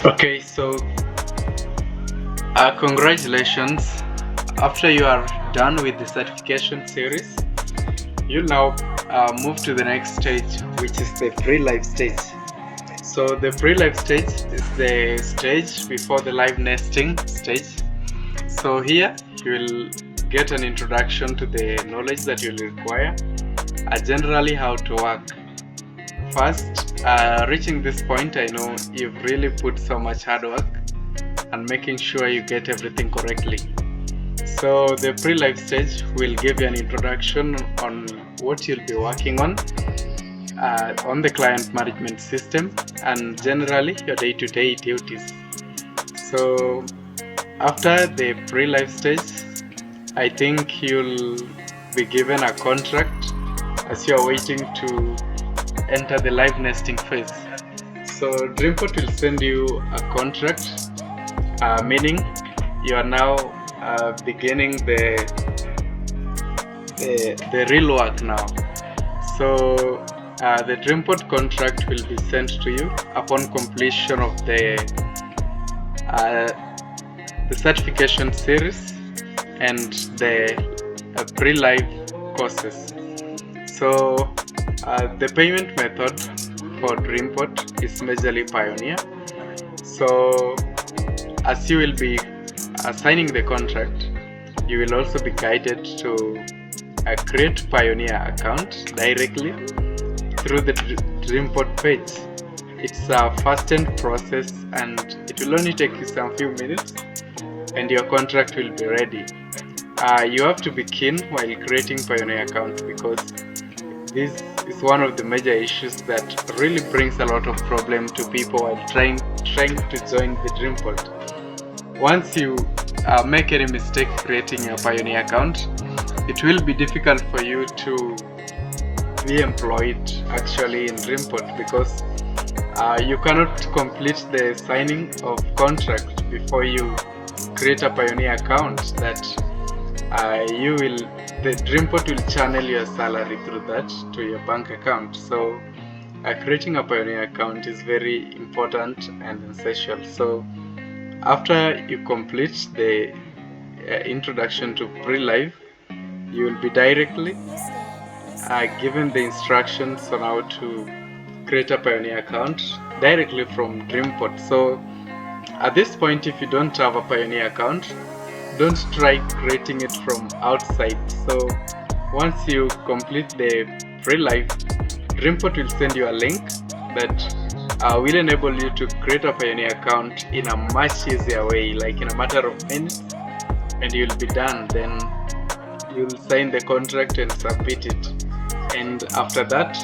Okay, so congratulations. After you are done with the certification series, you'll now move to the next stage, which is the pre-live stage. So the pre-live stage is the stage before the live nesting stage. So here you will get an introduction to the knowledge that you'll require, generally how to work. First, reaching this point, I know you've really put so much hard work and making sure you get everything correctly. So the pre-live stage will give you an introduction on what you'll be working on the client management system and generally your day-to-day duties. So after the pre-live stage, I think you'll be given a contract as you're waiting to enter the live nesting phase. So Dreamport will send you a contract, meaning you are now beginning the real work now. So the Dreamport contract will be sent to you upon completion of the certification series and the pre-live courses. So the payment method for Dreamport is majorly Pioneer. So as you will be signing the contract, you will also be guided to create Pioneer account directly through the Dreamport page. It's a fast-end process and it will only take you some few minutes and your contract will be ready. You have to be keen while creating Pioneer account because this is one of the major issues that really brings a lot of problem to people while trying to join the Dreamport. Once you make any mistake creating your Pioneer account, it will be difficult for you to be employed actually in Dreamport because you cannot complete the signing of contract before you create a Pioneer account that the Dreamport will channel your salary through that to your bank account. So creating a Pioneer account is very important and essential. So after you complete the introduction to pre-live, you will be directly given the instructions on how to create a Pioneer account directly from Dreamport. So at this point, if you don't have a Pioneer account, don't try creating it from outside. So once you complete the pre-live, Dreamport will send you a link that will enable you to create a Pioneer account in a much easier way, like in a matter of minutes, and you'll be done. Then you'll sign the contract and submit it. And after that,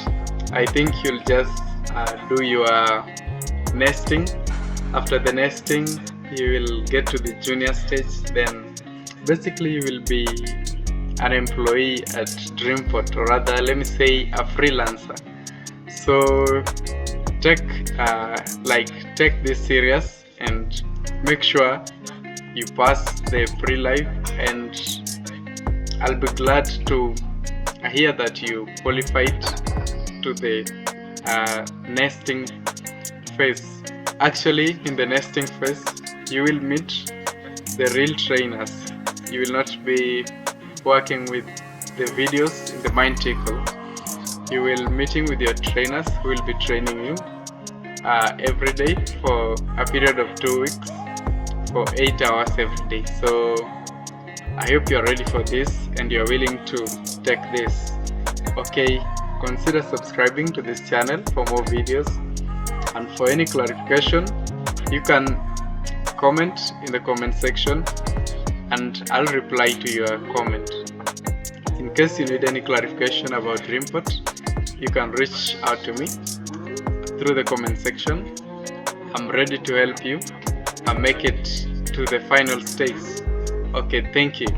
I think you'll just do your nesting. After the nesting, you will get to the junior stage. Then basically you will be an employee at Dreamport, or rather let me say a freelancer. So take this serious and make sure you pass the pre-live, and I'll be glad to hear that you qualified to the nesting phase. Actually, in the nesting phase, you will meet the real trainers. You will not be working with the videos in the mind tickle. You will meeting with your trainers who will be training you every day for a period of 2 weeks for 8 hours every day. So I hope you are ready for this and you are willing to take this. Okay, consider subscribing to this channel for more videos, and for any clarification you can comment in the comment section and I'll reply to your comment. In case you need any clarification about Dreamport, you can reach out to me through the comment section. I'm ready to help you and make it to the final stage. Okay, thank you.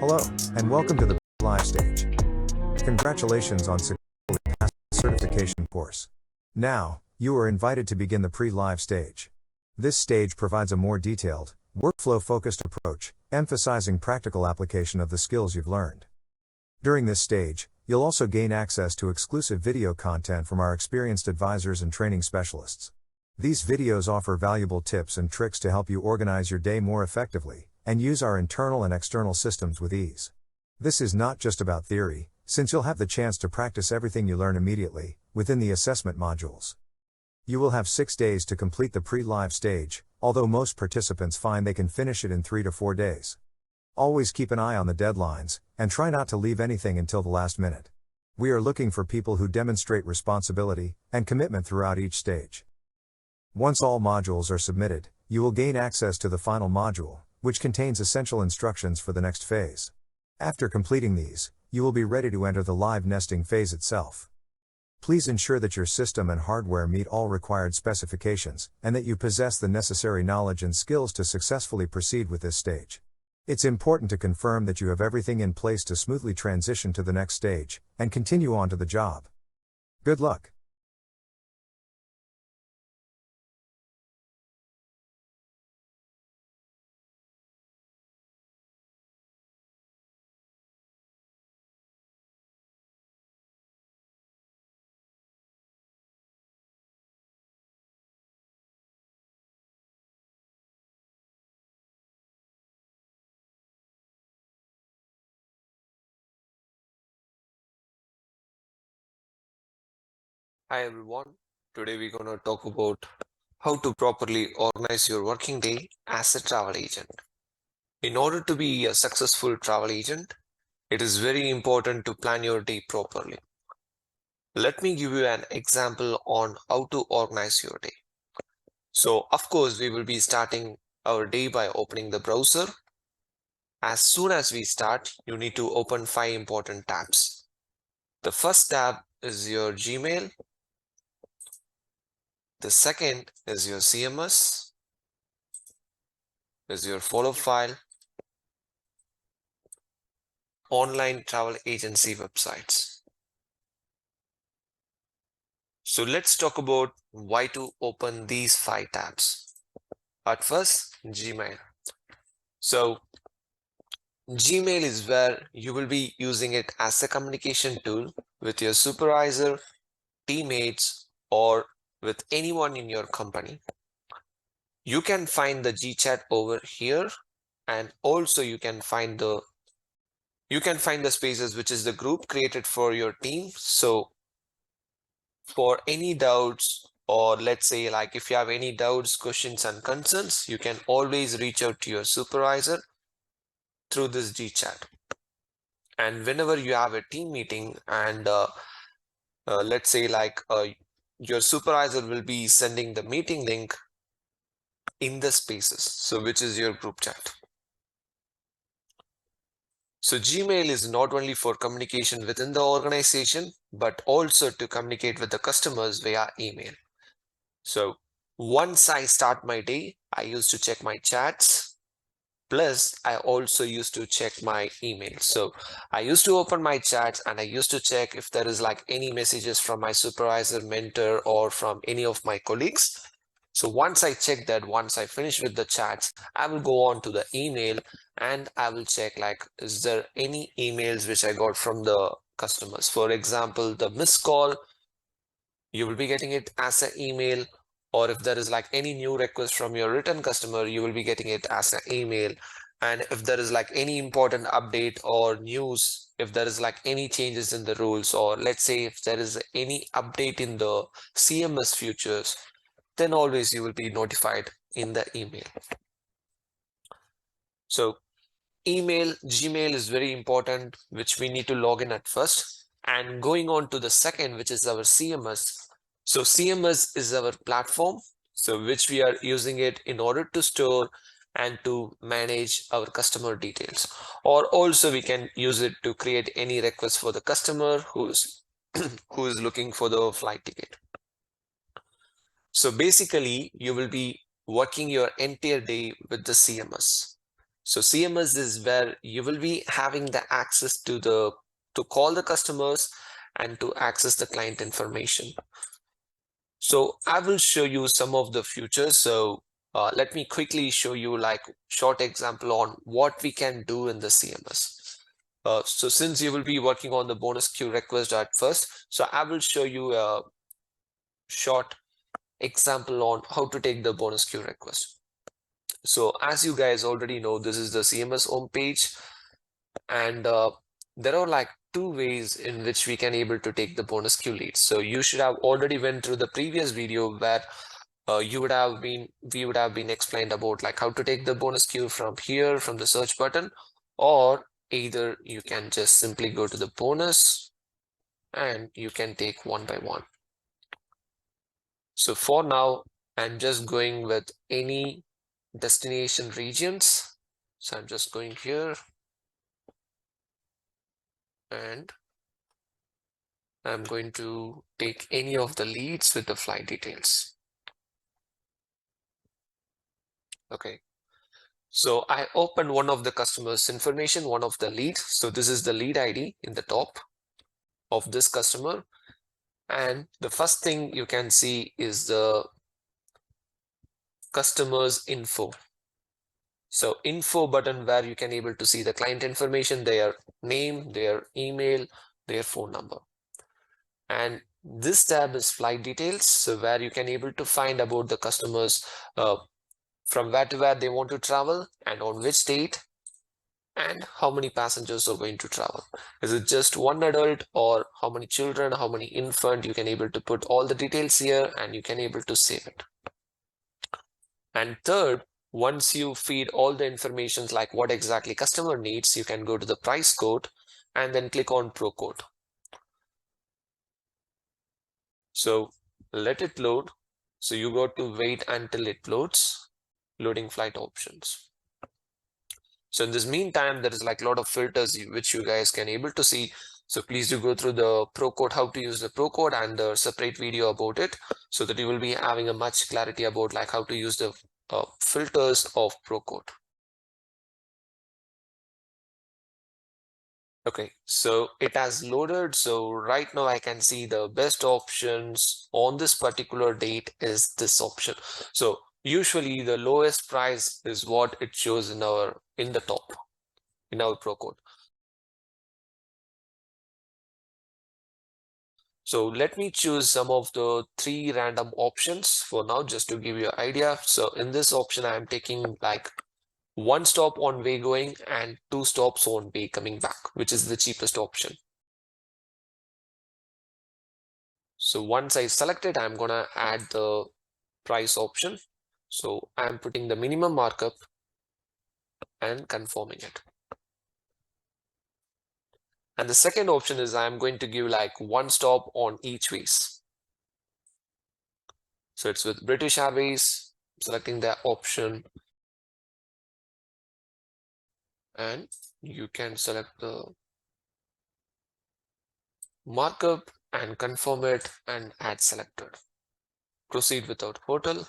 Hello, and welcome to the live stage. Congratulations on successfully passing the certification course. Now, you are invited to begin the pre-live stage. This stage provides a more detailed, workflow-focused approach, emphasizing practical application of the skills you've learned. During this stage, You'll also gain access to exclusive video content from our experienced advisors and training specialists. These videos offer valuable tips and tricks to help you organize your day more effectively, and use our internal and external systems with ease. This is not just about theory, since you'll have the chance to practice everything you learn immediately, within the assessment modules. You will have 6 days to complete the pre-live stage, although most participants find they can finish it in 3 to 4 days. Always keep an eye on the deadlines, and try not to leave anything until the last minute. We are looking for people who demonstrate responsibility and commitment throughout each stage. Once all modules are submitted, you will gain access to the final module, which contains essential instructions for the next phase. After completing these, you will be ready to enter the live nesting phase itself. Please ensure that your system and hardware meet all required specifications, and that you possess the necessary knowledge and skills to successfully proceed with this stage. It's important to confirm that you have everything in place to smoothly transition to the next stage, and continue on to the job. Good luck! Hi everyone, today we're going to talk about how to properly organize your working day as a travel agent. In order to be a successful travel agent, it is very important to plan your day properly. Let me give you an example on how to organize your day. So, of course, we will be starting our day by opening the browser. As soon as we start, you need to open 5 important tabs. The first tab is your Gmail. The second is your CMS, is your follow file, online travel agency websites. So let's talk about why to open these 5 tabs. At first, Gmail. So Gmail is where you will be using it as a communication tool with your supervisor, teammates, or with anyone in your company. You can find the GChat over here, and also you can find the spaces, which is the group created for your team. So for any doubts, or let's say like if you have any doubts, questions and concerns, you can always reach out to your supervisor through this GChat. And whenever you have a team meeting and let's say like your supervisor will be sending the meeting link in the spaces, so which is your group chat. So Gmail is not only for communication within the organization, but also to communicate with the customers via email. So once I start my day, I used to check my chats. Plus, I also used to check my email. So I used to open my chats and I used to check if there is like any messages from my supervisor, mentor, or from any of my colleagues. So once I check that, once I finish with the chats, I will go on to the email and I will check like, is there any emails which I got from the customers? For example, the missed call, you will be getting it as an email, or if there is like any new request from your return customer, you will be getting it as an email. And if there is like any important update or news, if there is like any changes in the rules, or let's say if there is any update in the CMS futures, then always you will be notified in the email. So Gmail is very important, which we need to log in at first. And going on to the second, which is our CMS. So CMS is our platform, so which we are using it in order to store and to manage our customer details. Or also we can use it to create any request for the customer who's who is looking for the flight ticket. So basically, you will be working your entire day with the CMS. So CMS is where you will be having the access to call the customers and to access the client information. So I will show you some of the features. So let me quickly show you like short example on what we can do in the CMS. So since you will be working on the bonus queue request at first, so I will show you a short example on how to take the bonus queue request. So as you guys already know, this is the CMS homepage, and there are like two ways in which we can able to take the bonus queue leads. So you should have already went through the previous video where we would have been explained about like how to take the bonus queue from here, from the search button, or either you can just simply go to the bonus and you can take one by one. So for now, I'm just going with any destination regions. So I'm just going here and I'm going to take any of the leads with the flight details. Okay. So I opened one of the customer's information, one of the lead. So this is the lead ID in the top of this customer. And the first thing you can see is the customer's info. So info button where you can able to see the client information, their name, their email, their phone number. And this tab is flight details. So where you can able to find about the customers from where to where they want to travel and on which date and how many passengers are going to travel. Is it just one adult or how many children, how many infant? You can able to put all the details here and you can able to save it. And third, once you feed all the informations like what exactly customer needs, you can go to the price code and then click on Pro Code. So let it load. So you got to wait until it loads, loading flight options. So in this meantime, there is like a lot of filters which you guys can able to see. So please do go through the Pro Code, how to use the Pro Code and the separate video about it, so that you will be having a much clarity about like how to use the filters of Pro Code. Okay, so it has loaded. So right now I can see the best options on this particular date is this option. So usually the lowest price is what it shows in the top in our Pro Code. So let me choose some of the 3 random options for now, just to give you an idea. So in this option, I am taking like 1 stop on way going and 2 stops on way coming back, which is the cheapest option. So once I select it, I'm gonna add the price option. So I'm putting the minimum markup and confirming it. And the second option is I'm going to give like 1 stop on each ways. So it's with British Airways, selecting that option. And you can select the markup and confirm it and add selected. Proceed without hotel.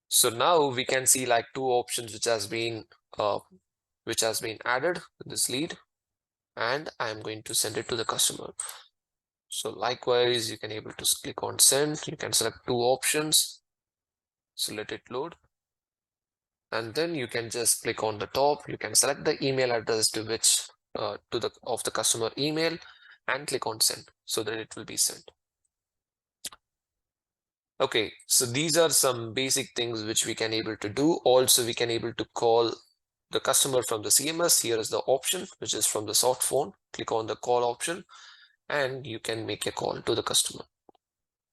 So now we can see like 2 options which has been added with this lead, and I'm going to send it to the customer. So likewise, you can able to click on send. You can select 2 options. So let it load. And then you can just click on the top. You can select the email address to which of the customer email and click on send so that it will be sent. Okay, so these are some basic things which we can able to do. Also, we can able to call the customer from the CMS. Here is the option which is from the soft phone. Click on the call option and you can make a call to the customer.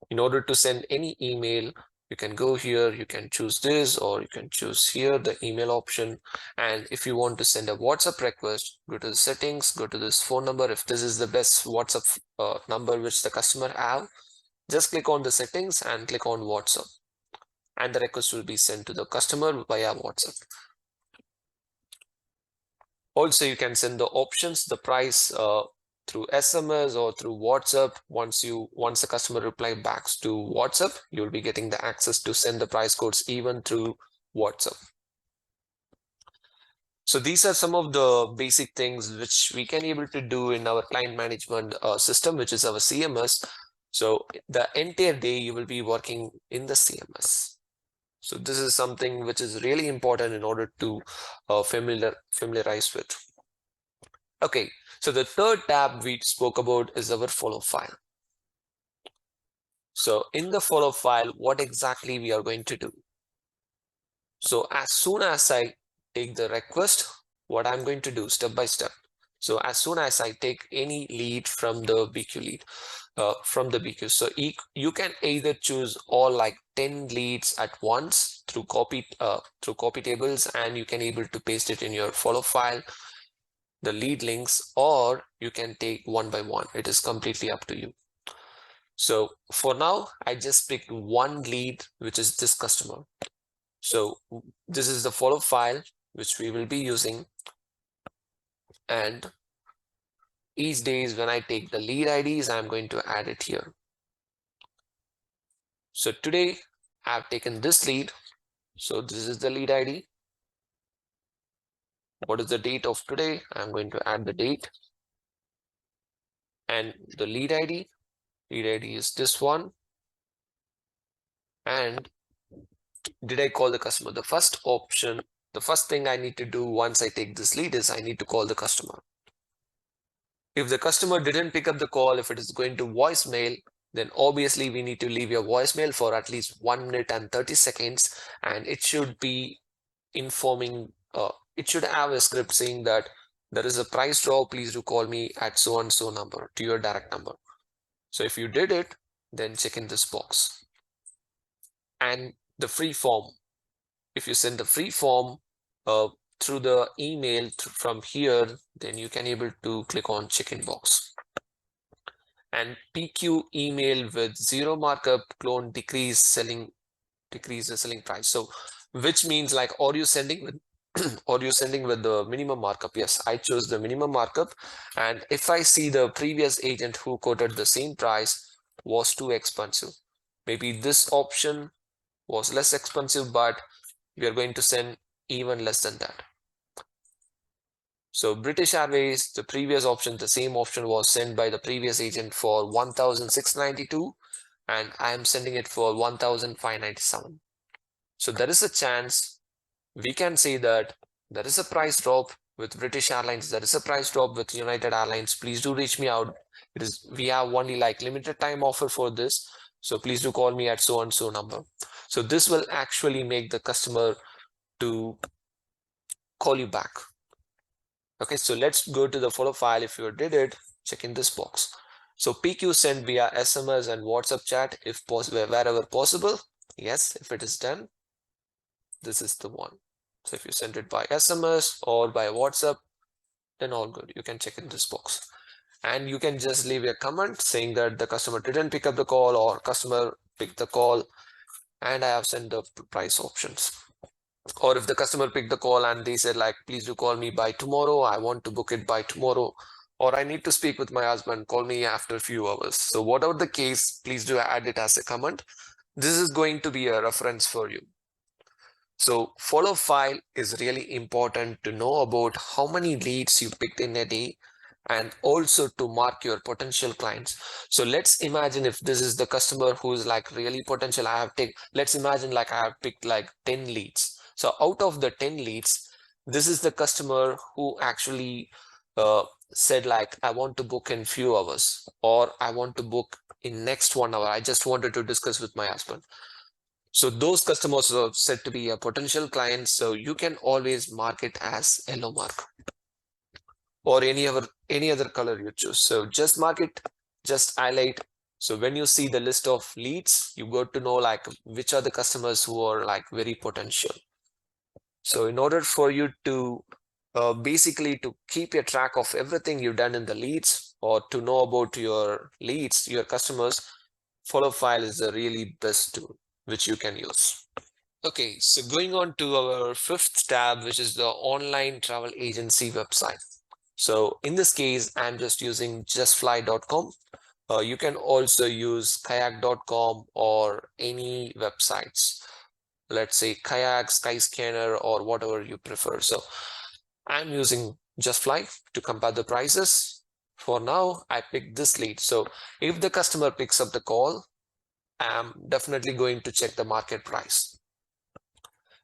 In order to send any email, you can go here, you can choose this, or you can choose here the email option. And if you want to send a WhatsApp request, go to the settings, go to this phone number. If this is the best WhatsApp number which the customer have, just click on the settings and click on WhatsApp, and the request will be sent to the customer via WhatsApp. Also, you can send the options, the price through SMS or through WhatsApp. Once the customer reply back to WhatsApp, you'll be getting the access to send the price codes even through WhatsApp. So these are some of the basic things which we can able to do in our client management system, which is our CMS. So the entire day you will be working in the CMS. So this is something which is really important in order to familiarize with. Okay, so the third tab we spoke about is our follow file. So in the follow file, what exactly we are going to do? So as soon as I take the request, what I'm going to do step by step. So as soon as I take any lead from the BQ lead, so you can either choose all like 10 leads at once through copy tables, and you can able to paste it in your follow file, the lead links, or you can take one by one. It is completely up to you. So for now, I just picked one lead, which is this customer. So this is the follow file which we will be using, and each days when I take the lead IDs, I'm going to add it here. So today I've taken this lead. So this is the lead ID. What is the date of today? I'm going to add the date and the lead ID. Lead ID is this one. And did I call the customer? The first option, the first thing I need to do once I take this lead is I need to call the customer. If the customer didn't pick up the call, if it is going to voicemail, then obviously we need to leave your voicemail for at least 1 minute and 30 seconds, and it should be informing, it should have a script saying that there is a price drop, please do call me at so and so number to your direct number. So if you did it, then check in this box. And the free form, if you send the free form through the email from here, then you can able to click on check-in box. And PQ email with zero markup clone decrease the selling price. So which means like, are you sending with or you sending with the minimum markup? Yes, I chose the minimum markup. And if I see the previous agent who quoted the same price was too expensive, maybe this option was less expensive, but we are going to send even less than that. So British Airways, the previous option, the same option was sent by the previous agent for 1,692, and I am sending it for 1,597. So there is a chance we can say that there is a price drop with British Airlines, there is a price drop with United Airlines. Please do reach me out. We have only like limited time offer for this. So please do call me at so and so number. So this will actually make the customer to call you back. Okay, so let's go to the follow file. If you did it, check in this box. So PQ sent via SMS and WhatsApp chat if possible, wherever possible. Yes, if it is done, this is the one. So if you send it by SMS or by WhatsApp, then all good. You can check in this box. And you can just leave a comment saying that the customer didn't pick up the call or customer picked the call and I have sent the price options. Or if the customer picked the call and they said like, please do call me by tomorrow, I want to book it by tomorrow, or I need to speak with my husband, call me after a few hours. So whatever the case, please do add it as a comment. This is going to be a reference for you. So follow file is really important to know about how many leads you picked in a day and also to mark your potential clients. So let's imagine if this is the customer who's like really potential. Let's imagine like I have picked like 10 leads. So out of the 10 leads, this is the customer who actually said like, I want to book in few hours, or I want to book in next 1 hour. I just wanted to discuss with my husband. So those customers are said to be a potential client. So you can always mark it as yellow mark or any other color you choose. So just mark it, just highlight. So when you see the list of leads, you got to know like which are the customers who are like very potential. So in order for you to basically to keep a track of everything you've done in the leads or to know about your leads, your customers, follow file is the really best tool which you can use. Okay, so going on to our fifth tab, which is the online travel agency website. So in this case, I'm just using justfly.com. You can also use kayak.com or any websites. Let's say Kayak, Skyscanner, or whatever you prefer. So I'm using JustFly to compare the prices. For now, I picked this lead. So if the customer picks up the call, I'm definitely going to check the market price.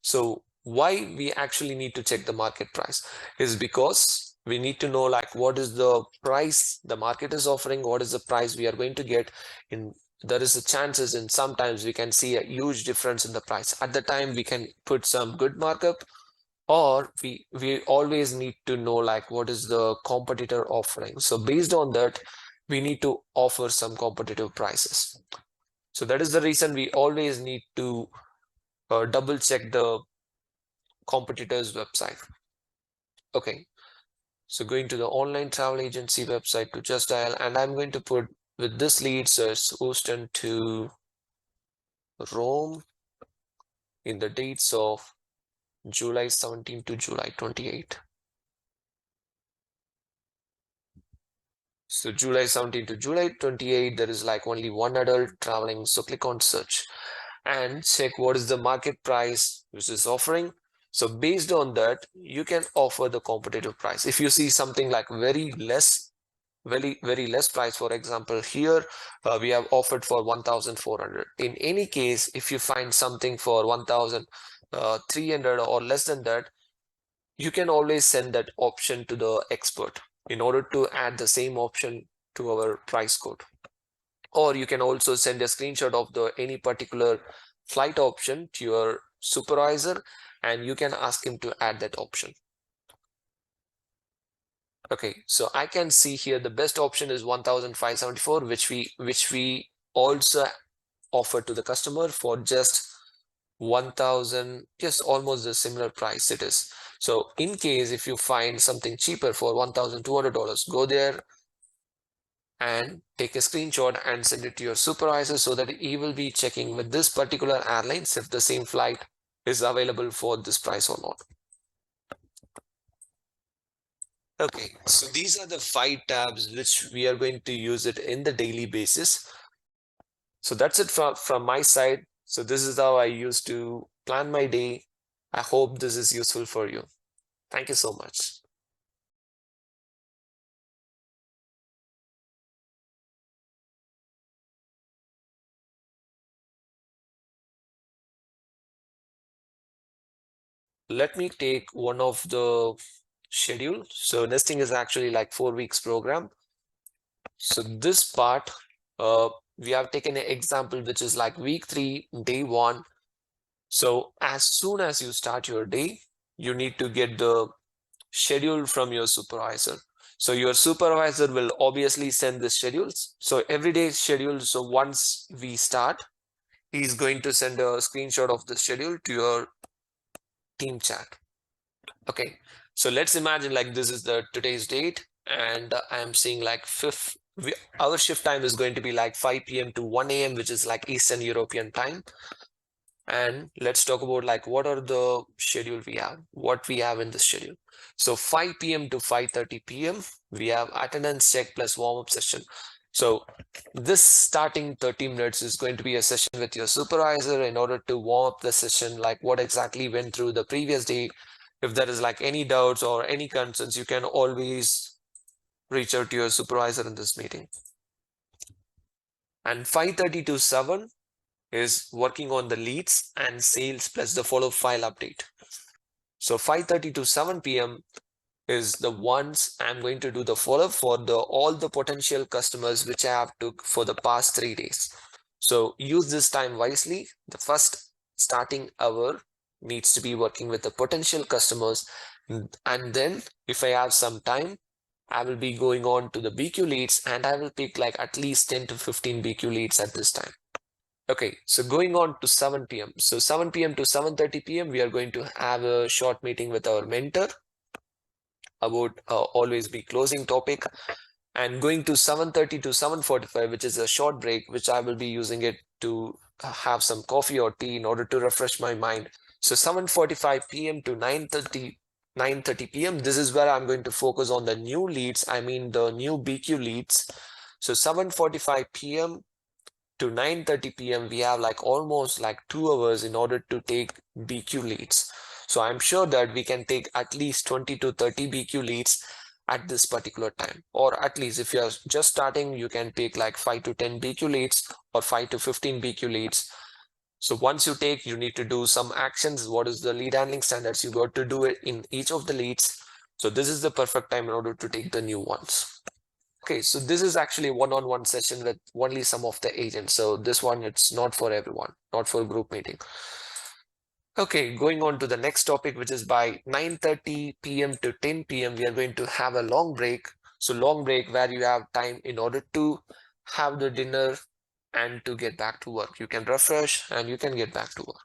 So why we actually need to check the market price is because we need to know like what is the price the market is offering, what is the price we are going to get. In there is a chances, and sometimes we can see a huge difference in the price. At the time we can put some good markup, or we always need to know like what is the competitor offering. So based on that, we need to offer some competitive prices. So that is the reason we always need to double check the competitor's website. Okay, so going to the online travel agency website to just dial, and I'm going to put with this lead search Houston to Rome in the dates of July 17 to July 28. So July 17 to July 28, there is like only one adult traveling. So click on search and check what is the market price which is offering. So based on that, you can offer the competitive price. If you see something like very less price, for example, here we have offered for 1,400. In any case, if you find something for 1,300 or less than that, you can always send that option to the expert in order to add the same option to our price code. Or you can also send a screenshot of the any particular flight option to your supervisor, and you can ask him to add that option. Okay, so I can see here the best option is 1,574, which we also offer to the customer for just 1,000, just almost the similar price it is. So in case if you find something cheaper for $1,200, go there and take a screenshot and send it to your supervisor so that he will be checking with this particular airlines if the same flight is available for this price or not. Okay, so these are the 5 tabs which we are going to use it in the daily basis. So that's it from my side. So this is how I used to plan my day. I hope this is useful for you. Thank you so much. Let me take one of the schedule. So nesting is actually like 4 weeks program. So this part, we have taken an example, which is like week 3, day 1. So as soon as you start your day, you need to get the schedule from your supervisor. So your supervisor will obviously send the schedules. So every day schedule. So once we start, he's going to send a screenshot of the schedule to your team chat. Okay, so let's imagine like this is the today's date, and I'm seeing like our shift time is going to be like 5 p.m. to 1 a.m., which is like Eastern European time. And let's talk about like what are the schedule what we have in the schedule. So 5 p.m. to 5:30 p.m. we have attendance check plus warm-up session. So this starting 30 minutes is going to be a session with your supervisor in order to warm up the session, like what exactly went through the previous day. If there is like any doubts or any concerns, you can always reach out to your supervisor in this meeting. And 5:30 to 7 is working on the leads and sales plus the follow file update. So 5:30 to 7 p.m. is the ones I'm going to do the follow-up for all the potential customers which I have took for the past 3 days. So use this time wisely. The first starting hour needs to be working with the potential customers, and then if I have some time, I will be going on to the BQ leads, and I will pick like at least 10 to 15 BQ leads at this time. Okay, so going on to 7 p.m. So 7 p.m. to 7:30 p.m. we are going to have a short meeting with our mentor about always be closing topic, and going to 7:30 to 7:45, which is a short break, which I will be using it to have some coffee or tea in order to refresh my mind. So 7:45 p.m. to 9:30 p.m. this is where I'm going to focus on the new leads, I mean the new BQ leads. So 7:45 p.m. to 9:30 p.m. we have like almost like 2 hours in order to take BQ leads. So I'm sure that we can take at least 20 to 30 BQ leads at this particular time, or at least if you're just starting, you can take like 5 to 10 BQ leads or 5 to 15 BQ leads. So once you take, you need to do some actions. What is the lead handling standards? You got to do it in each of the leads. So this is the perfect time in order to take the new ones. Okay, so this is actually a one-on-one session with only some of the agents. So this one, it's not for everyone, not for group meeting. Okay, going on to the next topic, which is by 9:30 p.m. to 10 p.m. we are going to have a long break. So long break where you have time in order to have the dinner and to get back to work. You can refresh and you can get back to work.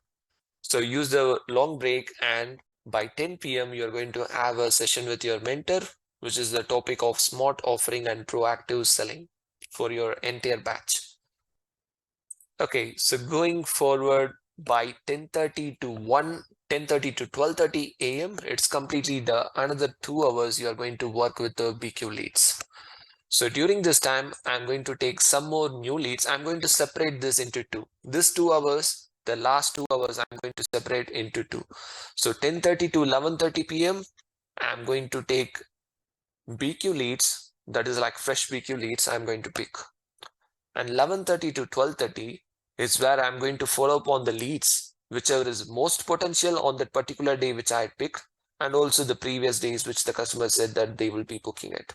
So use the long break, and by 10 p.m. you're going to have a session with your mentor, which is the topic of smart offering and proactive selling for your entire batch. Okay, so going forward by 10:30 to 10:30 to 12:30 a.m. it's completely the another 2 hours you are going to work with the BQ leads. So during this time, I'm going to take some more new leads. I'm going to separate this into two. This 2 hours, the last 2 hours, I'm going to separate into two. So 10:30 to 11:30 p.m., I'm going to take BQ leads, that is like fresh BQ leads I'm going to pick. And 11:30 to 12:30 is where I'm going to follow up on the leads, whichever is most potential on that particular day which I pick, and also the previous days which the customer said that they will be booking it.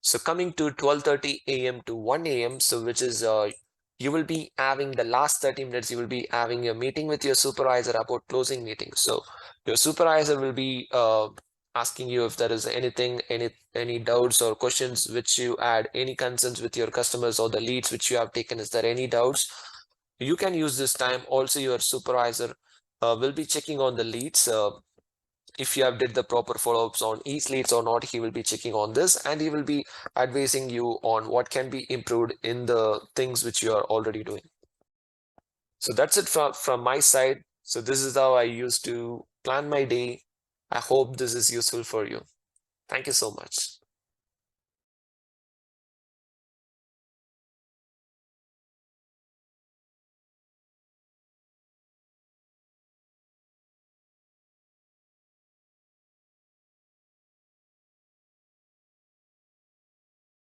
So coming to 12:30 a.m. to 1 a.m., so which is you will be having the last 30 minutes, you will be having a meeting with your supervisor about closing meetings. So your supervisor will be asking you if there is anything, any doubts or questions which you had, any concerns with your customers or the leads which you have taken. Is there any doubts? You can use this time. Also, your supervisor will be checking on the leads. If you have did the proper follow-ups on each leads or not, he will be checking on this, and he will be advising you on what can be improved in the things which you are already doing. So that's it from my side. So this is how I used to plan my day. I hope this is useful for you. Thank you so much.